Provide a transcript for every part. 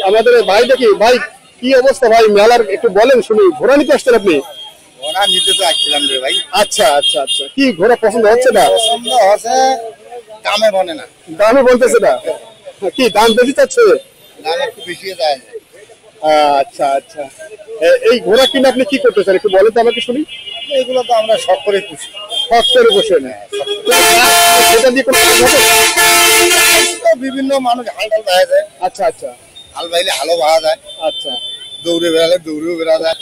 আমাদের ভাই দেখি ভাই কি অবস্থা ভাই মেলার একটু বলেন শুনি ঘোড়া নিতে আসছেন আপনি ঘোড়া নিতে তো আসছিলাম রে ভাই। আচ্ছা আচ্ছা আচ্ছা কি ঘোড়া পছন্দ হচ্ছে না পছন্দ হচ্ছে দামে বনে না দামে বলতেছে না কি দাম বেশি চাচ্ছে দাম একটু বেশি যায় আচ্ছা আচ্ছা এই ঘোড়া কিনে আপনি কি করতেছেন একটু বলেন তো আমাকে শুনি এগুলো তো আমরা শখ করে খুশি শখ করে বসে না সেটা দিয়ে কোনো কাজ হবে বিভিন্ন মানুষ হাল টাল বাহা যায় আচ্ছা আচ্ছা হাল বাইলে হালও বাহা যায় আচ্ছা দৌড়ে বেড়ালে দৌড়েও বেড়া যায়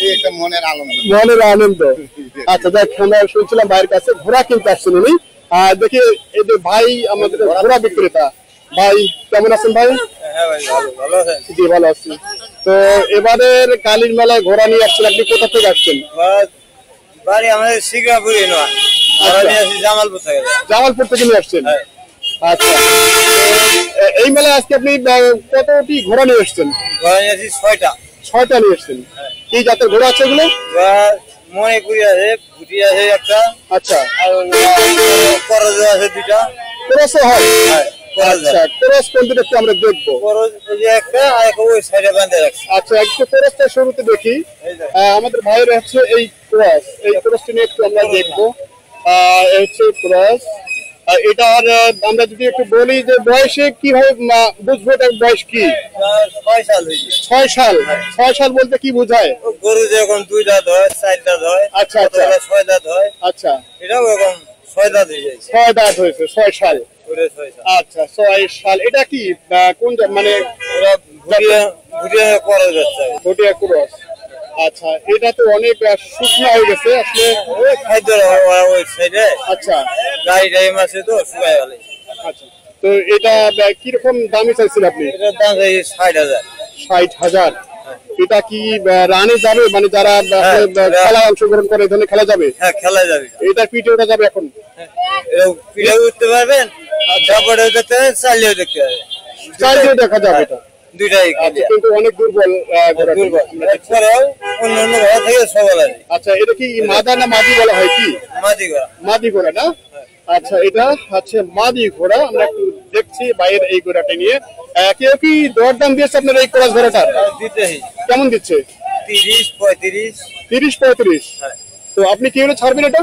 এই একটা মনের আনন্দ মনের আনন্দ আচ্ছা দেখ আমরা শুনছিলাম ভাইয়ের কাছে ঘোড়া কিনতে আসছেন উনি দেখি এই যে ভাই আমাদের ঘোড়া বিক্রেতা ভাই কেমন আছেন ভাই হ্যাঁ ভাই ভালো আছেন জি ভালো আছি তো এবারের কালীর মেলায় ঘোড়া নিয়ে আসছেন আপনি কোথা থেকে আসছেন বাড়ি আমাদের শিকারপুরে নয় জামালপুর থেকে জামালপুর থেকে নিয়ে আসছেন আচ্ছা এই মেলায় আজকে আপনি কতটি ঘোড়া নিয়ে এসছেন ঘোড়া নিয়ে আসছি 6টা নিয়ে এসছেন কি জাতের ঘোড়া আছে এগুলো মণিপুরি আছে ভুটি আছে একটা আচ্ছা আর করজ আছে দুইটা ক্রসও হয় আচ্ছা ক্রস কোনটা একটু আমরা দেখবো করজ এই যে একটা আর একটা ওই সাইডে বাঁধে রাখছি আচ্ছা একটু ক্রসটা শুরুতে দেখি আমাদের ভাইয়ের হচ্ছে এই ক্রসটি নিয়ে একটু আমরা দেখবো এই হচ্ছে ক্রস এটা আর আমরা যদি একটু বলি যে বয়সে কিভাবে বুঝবো এটার বয়স কি 6 সাল হয়েছে 6 সাল 6 সাল বলতে কি বোঝায় গরু যখন 2 দাঁত হয় 4 দাঁত হয় আচ্ছা আচ্ছা 6 দাঁত হয় আচ্ছা এটাও এখন 6 দাঁত হয়ে যায় 6 দাঁত হয়েছে 6 সাল আচ্ছা 6 সাল এটা কি কোন মানে ভুটিয়া করা যাচ্ছে ভুটিয়া ক্রস আচ্ছা এটা তো অনেক শুকনো হয়ে গেছে আসলে ওই খাদ্য ওই সাইডে আচ্ছা গাড়ি টাইম আছে তো শুকাই গেলে আচ্ছা তো এটা কিরকম দামে চাইছেন আপনি এটার দাম 60,000 60,000 এটা কি রানে যাবে মানে যারা খেলায় অংশগ্রহণ করে এই ধরনের খেলা যাবে হ্যাঁ খেলা যাবে এটা পিঠে ওটা যাবে এখন পিঠে উঠতে পারবেন তারপরে দেখতে পারবেন চালিয়েও দেখতে পারবেন চালিয়েও দেখা যাবে এটা দুইটাই কিন্তু অনেক দুর্বল এরপরেও অন্য অন্য ঘোড়া থেকে সবল আছে আচ্ছা এটা কি মাদা না মাদি বলা হয় কি মাদি ঘোড়া না আচ্ছা এটা হচ্ছে মাদি ঘোড়া আমরা একটু দেখছি বাইরের এই ঘোড়াটা নিয়ে কেউ কি দরদাম দিয়েছে আপনার এই ক্রস ঘোড়াটা কেমন দিচ্ছে 30-35 তো আপনি কি হলে ছাড়বেন এটা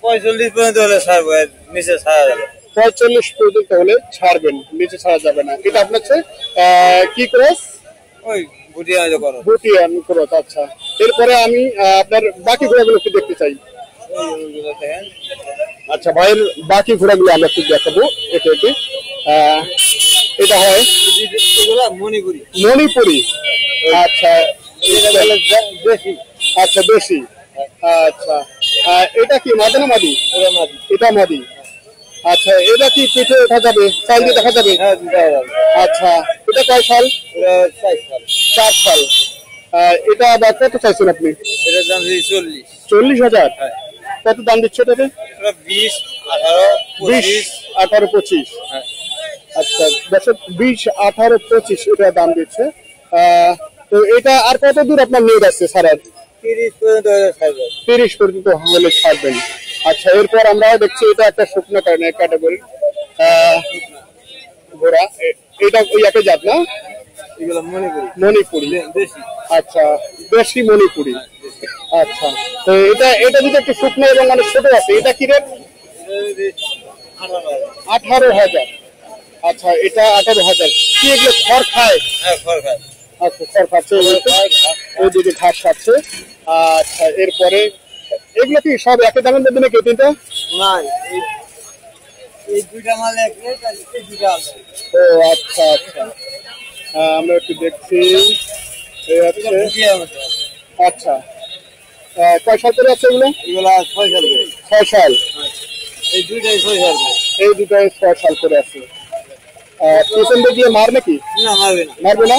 45 পর্যন্ত হলে ছাড়বো নিচে ছাড়া যাবে 45 পর্যন্ত হলে ছাড়বেন নিচে ছাড়া যাবে না এটা আপনার কি ক্রস ওই ভুটিয়ান ক্রস আচ্ছা এরপরে আমি আপনার বাকি ঘোড়াগুলো একটু দেখতে চাই আচ্ছা ভাইয়ের বাকি ঘোড়াগুলো আমরা একটু দেখাবো এটি এটা হয় মণিপুরি আচ্ছা আচ্ছা দেশি আচ্ছা এটা কি মাদি না মাদি এটা মাদি আচ্ছা এটা কি পিঠে ওঠা যাবে চাল দিয়ে দেখা যাবে আচ্ছা এটা কয় সাল 4 সাল এটা আবার কত চাইছেন আপনি এটার দাম 40,000 কত দাম দিচ্ছে এটাতে 20 18 25 আচ্ছা 20 18 25 এটা দাম দিচ্ছে তো এটা আর কত দূর আপনার নিয়ে যাচ্ছে সারার 30 পর্যন্ত হলে ছাড়বেন আচ্ছা এরপর আমরা দেখছি এটা একটা শুকনো ক্যাটাগরি ঘোড়া এটা ওই একটা জাত না এগুলো মণিপুরি আচ্ছা দেশি মণিপুরি আচ্ছা তো এটা যদি একটু শুকনো এবং অনেক ছোট আছে এটা কি রেট 18,000 আচ্ছা এটা 18,000 কি এগুলো খড় খায় আচ্ছা খড় খাচ্ছে ওইদিকে ঘাস খাচ্ছে আচ্ছা এরপরে এগুলো কি সব একই দামের মধ্যে নাকি তিনটা না এই দুইটা মাল এক রেট আর এই দুইটা আলাদা ও আচ্ছা আচ্ছা আমরা একটু দেখছি এই আছে আচ্ছা কয় সাল করে আছে এগুলো 6 সাল 6 সাল এই দুইটাই 6 সাল এই দুটাই 6 সাল করে আছে পিছন দিয়ে মার নাকি না মারবে না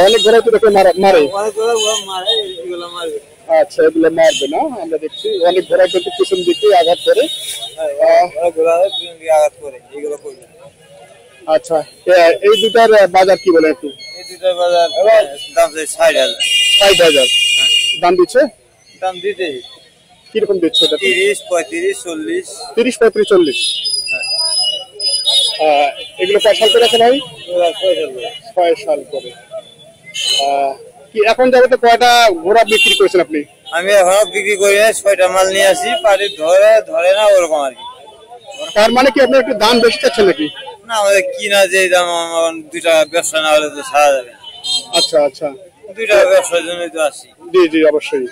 অনেক ঘোড়া তো দেখে মারে অনেক ঘোড়া মারে এগুলো মারবে আচ্ছা এগুলো মারবে না আমরা দেখছি অনেক ঘোড়া কিন্তু পিছন দিকে আঘাত করে আচ্ছা এই দুটার বাজার কি বলে একটু এই দুটার বাজার দাম 60,000 দাম দিচ্ছে দাম দিতে কিরকম দিচ্ছে 30 35 40 30 35 40 এগুলো কয় সাল করে আছে ভাই? 6 সাল করে। কি এখন যাবে তো কয়টা ঘোড়া বিক্রি করেছেন আপনি? আমি এখনো বিক্রি করি না, 6টা মাল নিয়ে আসি, পার্টি ধরে ধরে না ওরকম আর কি। তার মানে কি আপনার একটু দাম বেশি চাচ্ছেন নাকি? না, আমাদের কিনা যে দাম, আমার 2 টাকা ব্যবসা না হলে তো সারা যাবে না। আচ্ছা আচ্ছা, 2 টাকা ব্যবসার জন্যই তো আসি। জি জি অবশ্যই।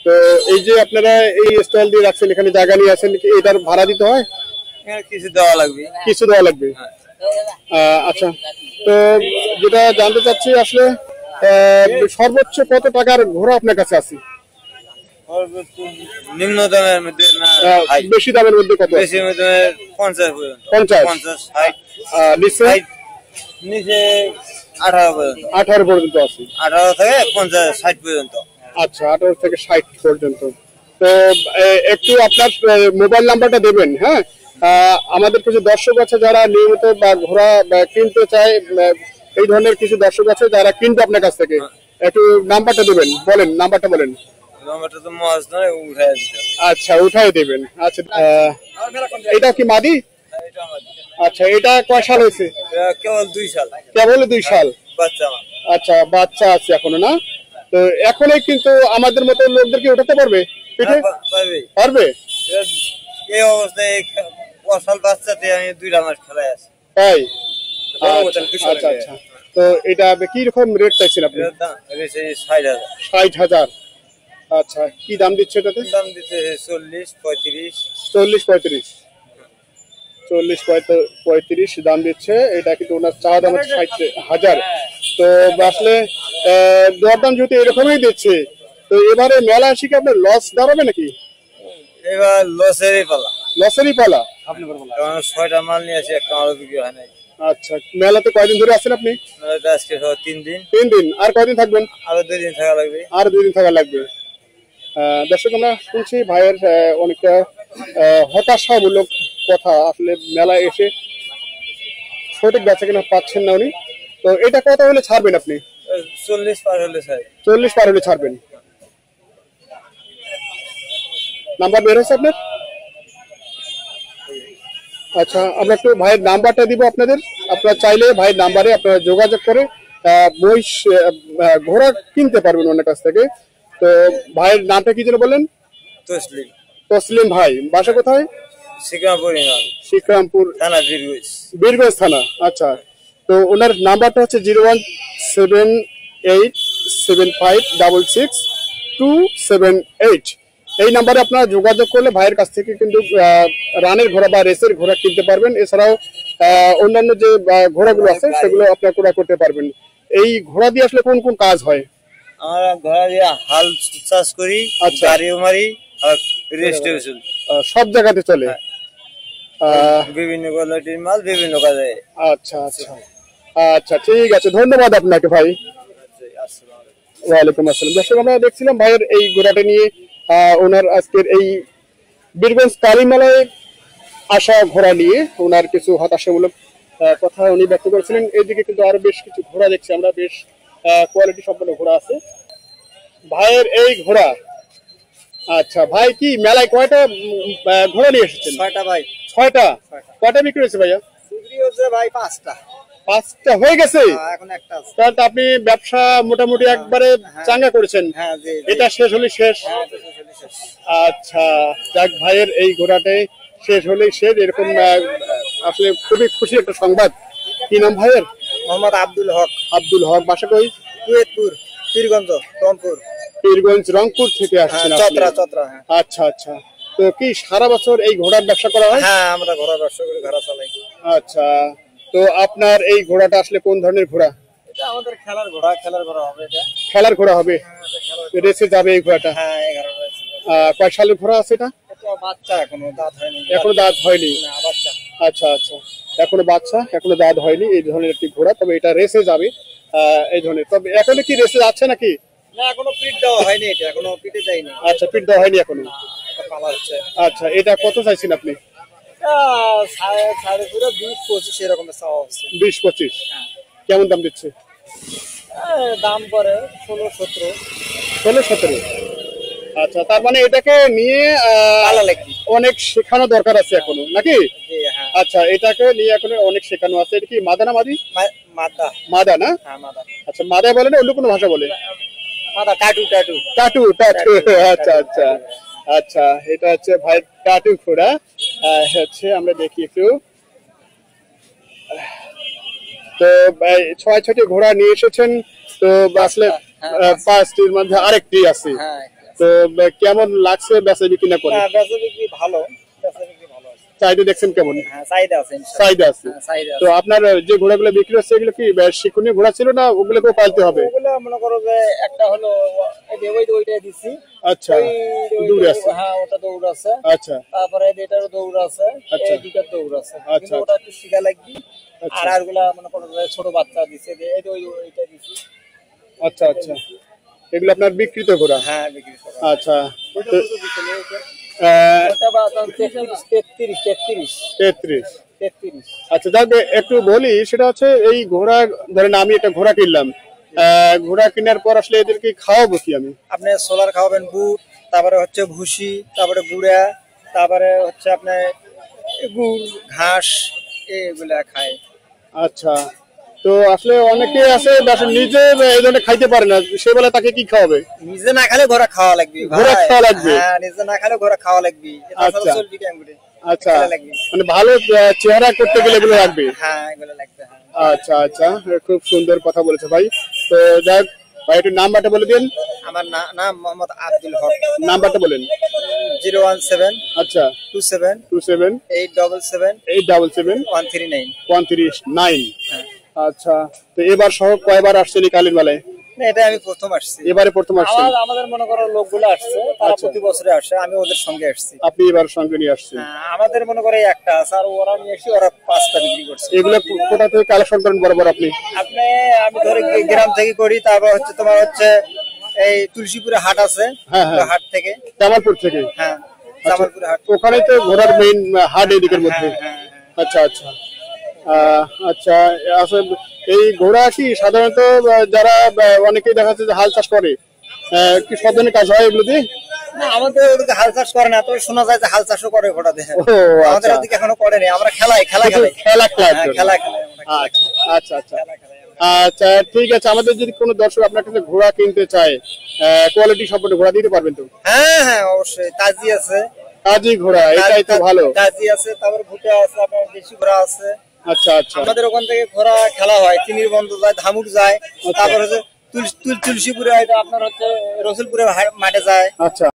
তো এই যে আপনারা এই স্টল দিয়ে রাখছেন, এখানে জায়গা নিয়ে আছেন, কি এটার ভাড়া দিতে হয়? এখানে কিছু দেওয়া লাগবে। কিছু দেওয়া লাগবে। আচ্ছা, তো যেটা জানতে চাচ্ছি আসলে সর্বোচ্চ কত টাকার ঘোড়া আপনার কাছে আছে? নিম্ন দামের মধ্যে না হাই, বেশি দামের মধ্যে কত? বেশি মধ্যে 50 পর্যন্ত। 50, 50, 60, নিচে 60, নিচে 18 পর্যন্ত। 18 পর্যন্ত আছে। 18 থেকে 50, 60 পর্যন্ত। আচ্ছা, 18 থেকে 60 পর্যন্ত। তো একটু আপনার মোবাইল নাম্বারটা দেবেন। হ্যাঁ, আমাদের কিছু দর্শক আছে যারা নিয়মিত বা ঘোড়া কিনতে চায়, এই ধরনের কিছু দর্শক আছে যারা কিনবে আপনার কাছ থেকে, একটু নাম্বারটা দেবেন, বলেন নাম্বারটা বলেন। নাম্বারটা তো মহাজ নয়, উঠায় দিতে হবে। আচ্ছা, উঠাই দেবেন। আচ্ছা, এটা কি মাদি? এটা আমাদের। আচ্ছা, এটা কয় সাল হয়েছে? এটা কেবল 2 সাল। কেবল 2 সাল। বাচ্চা আমার। আচ্ছা, বাচ্চা আছে এখনো না? তো এখনই কিন্তু আমাদের মতো লোকদেরকে উঠাতে পারবে পিঠে? পারবে। পারবে। এই অবস্থায় 5 সাল বাচ্চাতে আমি 2টা মাস খেলায় আছি। তাই? আচ্ছা আচ্ছা। তো এটা কি রকম রেট চাইছেন আপনি? এটার দাম হয়েছে 60,000। 60,000। আচ্ছা, কি দাম দিচ্ছে এটাতে? দাম দিতে 40, 35। 40, 35। 40, 35 দাম দিচ্ছে। এটা কিন্তু ওনার চাওয়া দাম হচ্ছে 60,000। তো আসলে দরদাম যদি এরকমই দিচ্ছে, তো এবারে মেলা এসে কি আপনার লস দাঁড়াবে নাকি? এবার লসেরই পালা। লসেরই পালা। কারণ 6টা মাল নিয়ে আসি, একটা মালও বিক্রি হয় নাই। আচ্ছা, মেলাতে কয়দিন ধরে আছেন আপনি? মেলাতে আজকে 3 দিন। 3 দিন। আর কয়দিন থাকবেন? আরো 2 দিন থাকা লাগবে। আর 2 দিন থাকা লাগবে। দর্শক, আমরা শুনছি ভাইয়ের অনেকটা হতাশামূলক কথা। আসলে মেলায় এসে সঠিক বেচা কিনা পাচ্ছেন না উনি। তো এটা কত হলে ছাড়বেন আপনি? 40 পার হলে স্যার। 40 পার হলে ছাড়বেন। নাম্বার বের হয়েছে আপনার? আচ্ছা, আমরা একটু ভাইয়ের নাম্বারটা দিব আপনাদের। আপনারা চাইলে ভাইয়ের নাম্বারে আপনারা যোগাযোগ করে মহিষ ঘোড়া কিনতে পারবেন ওনার কাছ থেকে। তো ভাইয়ের নামটা কি যেন বললেন? তসলিম। তসলিম ভাই। বাসা কোথায়? শিকারপুর শিকরামপুর থানা, বীরগঞ্জ। বীরগঞ্জ থানা। আচ্ছা, তো ওনার নাম্বারটা হচ্ছে 01787566278। এই নাম্বারে আপনারা যোগাযোগ করলে ভাইয়ের কাছ থেকে কিন্তু রানের ঘোড়া বা রেসের ঘোড়া কিনতে পারবেন। এছাড়াও অন্যান্য যে ঘোড়াগুলো আছে সেগুলো আপনারা ক্রয় করতে পারবেন। এই ঘোড়া দিয়ে আসলে কোন কোন কাজ হয়? আমরা ঘোড়া দিয়ে হাল চাষ করি, আচ্ছা। গাড়িও মারি, আর রেস্টেও চলি। সব জায়গাতে চলে। বিভিন্ন কোয়ালিটির মাল বিভিন্ন কাজে। আচ্ছা আচ্ছা আচ্ছা, ঠিক আছে, ধন্যবাদ আপনাকে ভাই। ওয়ালাইকুম আসসালাম। দর্শক, আমরা দেখছিলাম ভাইয়ের এই ঘোড়াটা নিয়ে ওনার আজকের এই বীরগঞ্জ কালীমেলায় আসা ঘোড়া নিয়ে ওনার কিছু হতাশামূলক কথা উনি ব্যক্ত করেছিলেন। এইদিকে কিন্তু আরো বেশ কিছু ঘোড়া দেখছি আমরা, বেশ কোয়ালিটি সম্পন্ন ঘোড়া আছে ভাইয়ের এই ঘোড়া। আচ্ছা ভাই, কি মেলায় কয়টা ঘোড়া নিয়ে এসেছেন? 6টা ভাই। 6টা। কয়টা বিক্রি হয়েছে ভাইয়া? বিক্রি হচ্ছে ভাই 5টা। 5টা হয়ে গেছে? এখন একটা আছে। তাহলে তো আপনি ব্যবসা মোটামুটি একবারে চাঙ্গা করেছেন। হ্যাঁ, জি। এটা শেষ হলে শেষ। আচ্ছা, যাক, ভাইয়ের এই ঘোড়াটাই শেষ হলেই শেষ, এরকম আসলে খুবই খুশি একটা সংবাদ। কি নাম ভাইয়ের? মোহাম্মদ আব্দুল হক। আব্দুল হক। বাসা কই? কুয়েতপুর, পীরগঞ্জ, রংপুর। পীরগঞ্জ, রংপুর থেকে আসছেন আপনি? চতরা। আচ্ছা আচ্ছা। তো কি সারা বছর এই ঘোড়ার ব্যবসা করা হয়? হ্যাঁ, আমরা ঘোড়া ব্যবসা করি, ঘোড়া চালাই। আচ্ছা, তো আপনার এই ঘোড়াটা আসলে কোন ধরনের ঘোড়া? এটা আমাদের খেলার ঘোড়া হবে এটা। খেলার ঘোড়া হবে? রেসে যাবে এই ঘোড়াটা? হ্যাঁ, 11 রয়েছে। কয় সালের ঘোড়া আছে এটা? এটা বাচ্চা, এখনো দাঁত হয়নি। এখনো দাঁত হয়নি? না, বাচ্চা। আচ্ছা আচ্ছা, এখনো বাচ্চা, এখনো দাঁত হয়নি, এই ধরনের একটি ঘোড়া। তবে এটা রেসে যাবে এই ধরনের। তবে এখনো কি রেসে যাচ্ছে নাকি? না, এখনো পিট দেওয়া হয়নি, এটা এখনো পিটে যায়নি। আচ্ছা, পিট দেওয়া হয়নি এখনো। পালা হচ্ছে। আচ্ছা, এটা কত চাইছেন আপনি? 20-25 এরকম চাওয়া হচ্ছে। 20-25? কেমন দাম দিচ্ছে? দাম পরে 16-17। 16-17? আচ্ছা, তার মানে এটাকে নিয়ে পালা লাগবে। অনেক শেখানো দরকার আছে এখনো নাকি? আচ্ছা, এটাকে নিয়ে এখন অনেক শেখানো আছে। এটা কি মাদা না মাদি? মাদা। মাদা না? হ্যাঁ মাদা। আচ্ছা, মাদা বলে না অন্য কোনো ভাষা বলে? মাদা টাটু টাটু। টাটু টাটু, আচ্ছা আচ্ছা আচ্ছা, এটা হচ্ছে ভাই টাটু ঘোড়া। হচ্ছে আমরা দেখি একটু। তো 6টি ঘোড়া নিয়ে এসেছেন, তো আসলে 5টির মধ্যে আরেকটি আছে। হ্যাঁ তো কেমন লাগছে বেচা বিক্রি না করে? বেচা বিক্রি ভালো, বেচা বিক্রি ভালো আছে। চাহিদা দেখছেন কেমন? হ্যাঁ চাহিদা আছে, চাহিদা আছে। চাহিদা তো আপনার যে ঘোড়াগুলো বিক্রি হচ্ছে এগুলো কি শিখুনি ঘোড়া ছিল না ওগুলোকেও পালতে হবে? ওগুলো মনে করো যে একটা হলো ওইটা দিছি। আচ্ছা, দৌড় আছে। হ্যাঁ ওটা দৌড় আছে। আচ্ছা, তারপরে এটারও দৌড় আছে, আচ্ছা। এই দুটার দৌড় আছে, আচ্ছা, কিন্তু ওটা একটু শিখা লাগবে। আচ্ছা। আর আরগুলা মনে করো যে ছোট বাচ্চা দিছে, ওইটা দিছি। আচ্ছা আচ্ছা, এগুলো আপনার বিক্রিত ঘোড়া? হ্যাঁ বিক্রি করা। আচ্ছা, ওটা তো, কত দিছিল ওটা? আহ, ওটা বা 33। 33। 33। আচ্ছা, যাক একটু বলি, সেটা হচ্ছে এই ঘোড়া, ধরেন আমি একটা ঘোড়া কিনলাম, ঘোড়া কেনার পর আসলে এদেরকে খাওয়াবো কি আমি? আপনি সোলার খাওয়াবেন, বুট, তারপরে হচ্ছে ভুসি, তারপরে গুড়া, তারপরে হচ্ছে আপনার গুড় ঘাস, এগুলা খায়। আচ্ছা, তো আসলে অনেকে আছে আসলে নিজে এই ধরনের খাইতে পারে না, সে বেলা তাকে কি খাওয়াবে? নিজে না খেলে ঘোড়া খাওয়া লাগবে। ঘোড়া খাওয়া লাগবে? হ্যাঁ নিজে না খেলে ঘোড়া খাওয়া লাগবে। আচ্ছা। চলবি কেন করে? আচ্ছা, খাওয়া লাগবে। মানে ভালো চেহারা করতে গেলে এগুলো লাগবে? হ্যাঁ এগুলো লাগবে। হ্যাঁ। আচ্ছা আচ্ছা, খুব সুন্দর কথা বলেছে ভাই। তো যাক ভাই, একটু নাম্বারটা বলে দিন। আমার নাম মোহাম্মদ আব্দুল হক। নাম্বারটা বলেন। 017 আচ্ছা, 27 27 877 877 139। 139। হ্যাঁ। আচ্ছা, তো এবার সহ কয়বার আসছেন এই কালীর মেলায়? না, এটা আমি প্রথম আসছি। এবারে প্রথম আসছেন? আমাদের মনে করো লোকগুলো আসছে, তারা আচ্ছা। প্রতি বছরে আসে, আমি ওদের সঙ্গে আসছি। আপনি এবার সঙ্গে নিয়ে আসছেন? হ্যাঁ, আমাদের মনে করে একটা আছে, আর ওরা নিয়ে এসে ওরা 5টা বিক্রি করছে। এগুলো কোথা থেকে কালেকশন করেন বরাবর আপনি? আমি ধরে গ্রাম থেকে করি, তারপর হচ্ছে তোমার হচ্ছে এই তুলসীপুরে হাট আছে, হ্যাঁ, হ্যাঁ। ওই হাট থেকে। জামালপুর থেকে? হ্যাঁ জামালপুরে হাট। ওখানেই তো ঘোড়ার মেইন হাট এদিকের মধ্যে? হ্যাঁ, আচ্ছা আচ্ছা, আচ্ছা, আসলে এই ঘোড়া কি সাধারণত যারা অনেকেই দেখা যাচ্ছে যে হাল চাষ করে, কি সব ধরনের কাজ হয় এগুলো দিয়ে? না আমাদের ওদিকে হাল চাষ করে না, তবে শোনা যায় যে হাল চাষও করে ঘোড়া দিয়ে। ও, আমাদের আচ্ছা। ওদিকে এখনো করেনি, আমরা খেলা খেলা খেলাই। খেলা হ্যাঁ, খেলা খেলাই। আচ্ছা আচ্ছা আচ্ছা, ঠিক আছে। আমাদের যদি কোনো দর্শক আপনার কাছে ঘোড়া কিনতে চায়, কোয়ালিটি সম্পন্ন ঘোড়া দিতে পারবেন তো? হ্যাঁ হ্যাঁ অবশ্যই, তাজি আছে। কাজী ঘোড়া, এটাই তো ভালো। তাজি আছে, তারপর ভুটে আছে, আপনার দেশি ঘোড়া আছে। আচ্ছা আচ্ছা, আমাদের ওখান থেকে ঘোড়া খেলা হয়, তিমির বন্ধ যায়, ধামুক যায়, তারপর হচ্ছে তুলসীপুরে, আপনার হচ্ছে রসুলপুরে মাঠে যায়। আচ্ছা।